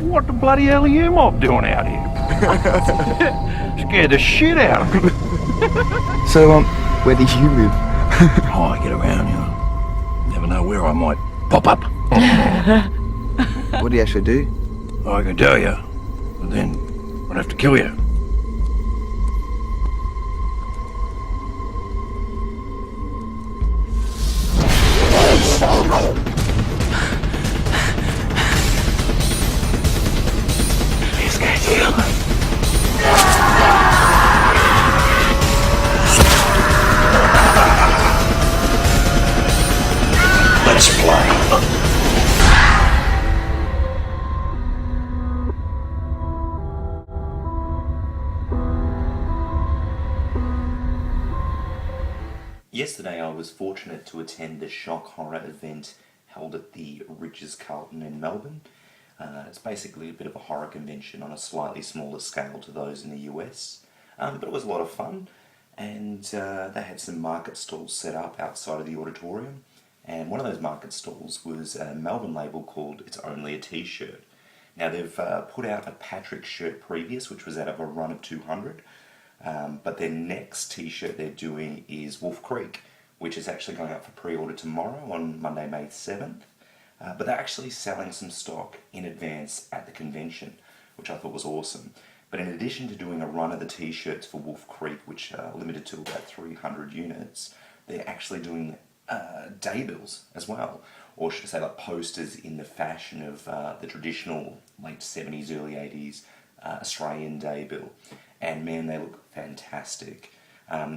What the bloody hell are you mob doing out here? Scared the shit out of me. So, where do you live? Oh, I get around, you know. Never know where I might pop up. What do you actually do? I can tell you, but then I'd have to kill you. This guy's here. Let's play. Yesterday I was fortunate to attend the shock horror event held at the Ritz-Carlton in Melbourne. It's basically a bit of a horror convention on a slightly smaller scale to those in the US. But it was a lot of fun, and they had some market stalls set up outside of the auditorium. And one of those market stalls was a Melbourne label called It's Only a T-Shirt. Now they've put out a Patrick shirt previous, which was out of a run of 200. But their next t-shirt they're doing is Wolf Creek, which is actually going up for pre-order tomorrow on Monday, May 7th. But they're actually selling some stock in advance at the convention, which I thought was awesome. But in addition to doing a run of the t-shirts for Wolf Creek, which are limited to about 300 units, they're actually doing Daybills as well. Or should I say like posters in the fashion of the traditional late 70s, early 80s Australian Daybill. And man, they look fantastic.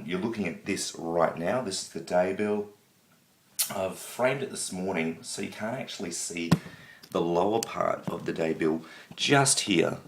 You're looking at this right now. This is the Daybill. I've framed it this morning so you can't actually see the lower part of the Daybill. Just here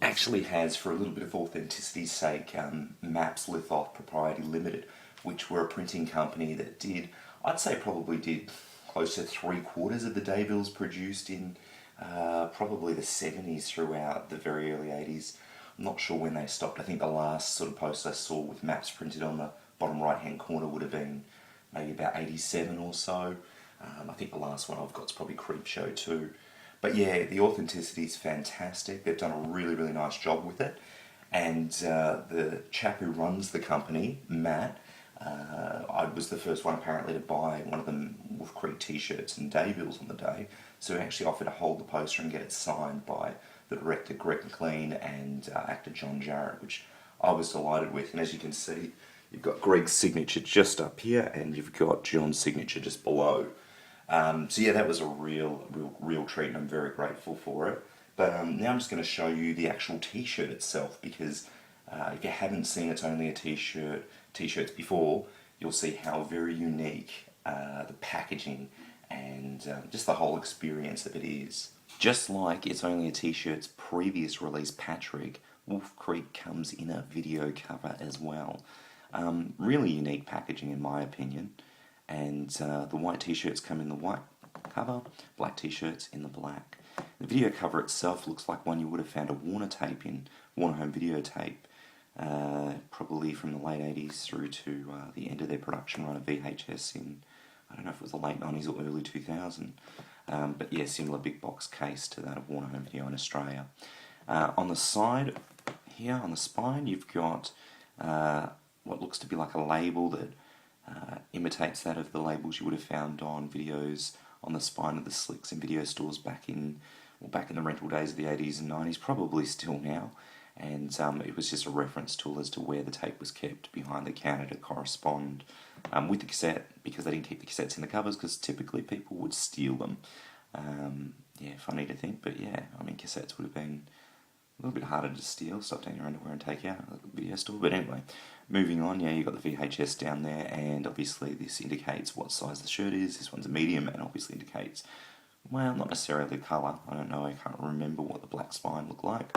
actually has, for a little bit of authenticity's sake, Maps Lithoth Propriety Limited, which were a printing company that did, I'd say probably did close to 3/4 of the Daybills produced in probably the 70s throughout the very early 80s. I'm not sure when they stopped. I think the last sort of post I saw with maps printed on the bottom right hand corner would have been maybe about 87 or so. I think the last one I've got is probably Creepshow too. But yeah, the authenticity is fantastic. They've done a really, really nice job with it. And the chap who runs the company, Matt, I was the first one apparently to buy one of the Wolf Creek t-shirts and Daybills on the day. So he actually offered to hold the poster and get it signed by the director Greg McLean and actor John Jarrett, which I was delighted with. And as you can see, you've got Greg's signature just up here and you've got John's signature just below. So yeah, that was a real treat, and I'm very grateful for it. But now I'm just going to show you the actual t-shirt itself, because if you haven't seen It's Only a t-shirts before, you'll see how very unique the packaging and just the whole experience of it is. Just like It's Only a T-shirt's previous release, Patrick, Wolf Creek comes in a video cover as well. Really unique packaging in my opinion. And the white t-shirts come in the white cover, black t-shirts in the black. The video cover itself looks like one you would have found a Warner tape in, Warner Home Videotape, probably from the late 80s through to the end of their production run of VHS in, I don't know if it was the late 90s or early 2000. But yeah, similar big box case to that of Warner Home Video in Australia. On the side here, on the spine, you've got what looks to be like a label that imitates that of the labels you would have found on videos on the spine of the slicks in video stores back in the rental days of the 80s and 90s, probably still now. And it was just a reference tool as to where the tape was kept behind the counter to correspond with the cassette, because they didn't keep the cassettes in the covers because typically people would steal them. Yeah, funny to think, but yeah, I mean, cassettes would have been a little bit harder to steal, stuff down your underwear and take out at the video store. But anyway, moving on, yeah, you've got the VHS down there, and obviously this indicates what size the shirt is. This one's a medium, and obviously indicates, well, not necessarily the colour. I don't know, I can't remember what the black spine looked like.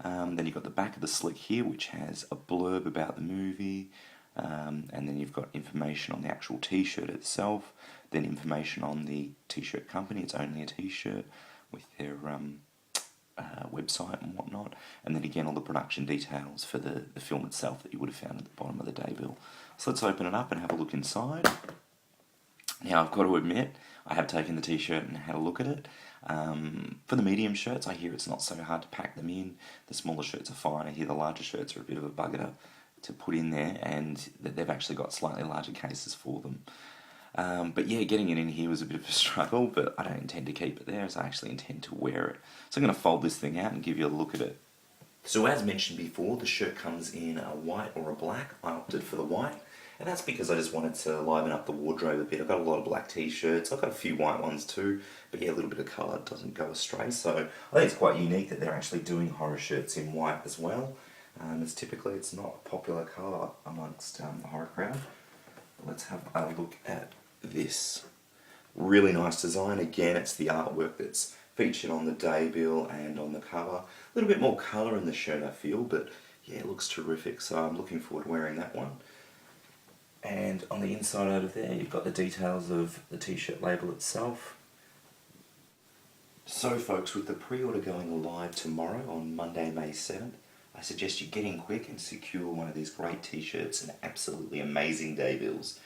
Then you've got the back of the slick here, which has a blurb about the movie, and then you've got information on the actual t-shirt itself, then information on the t-shirt company. It's Only a T-shirt, with their website and whatnot, and then again all the production details for the film itself that you would have found at the bottom of the Daybill. So let's open it up and have a look inside. Now I've got to admit, I have taken the t-shirt and had a look at it. For the medium shirts, I hear it's not so hard to pack them in. The smaller shirts are fine. I hear the larger shirts are a bit of a bugger to put in there, and that they've actually got slightly larger cases for them. But yeah, getting it in here was a bit of a struggle, but I don't intend to keep it there as I actually intend to wear it. So I'm going to fold this thing out and give you a look at it. So as mentioned before, the shirt comes in a white or a black. I opted for the white, and that's because I just wanted to liven up the wardrobe a bit. I've got a lot of black t-shirts, I've got a few white ones too, but yeah, a little bit of colour doesn't go astray. So I think it's quite unique that they're actually doing horror shirts in white as well. It's not a popular colour amongst the horror crowd. Let's have a look at this. Really nice design. Again, it's the artwork that's featured on the Daybill and on the cover. A little bit more colour in the shirt, I feel, but yeah, it looks terrific, so I'm looking forward to wearing that one. And on the inside over there, you've got the details of the t-shirt label itself. So folks, with the pre-order going live tomorrow on Monday, May 7th, I suggest you get in quick and secure one of these great t-shirts and absolutely amazing Daybills.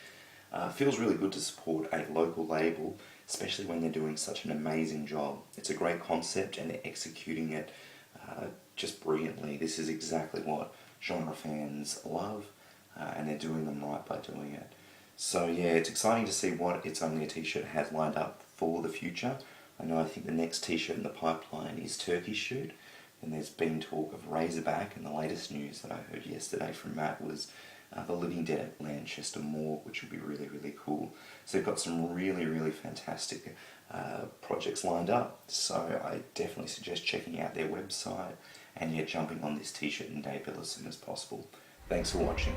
Feels really good to support a local label, especially when they're doing such an amazing job. It's a great concept and they're executing it just brilliantly. This is exactly what genre fans love, and they're doing them right by doing it. So yeah, it's exciting to see what It's Only a T-Shirt has lined up for the future. I think the next t-shirt in the pipeline is Turkey Shoot, and there's been talk of Razorback, and the latest news that I heard yesterday from Matt was the Living Dead at Lanchester Morgue, which would be really, really cool. So they've got some really, really fantastic projects lined up, so I definitely suggest checking out their website and yeah, jumping on this t-shirt and Daybill as soon as possible. Thanks for watching.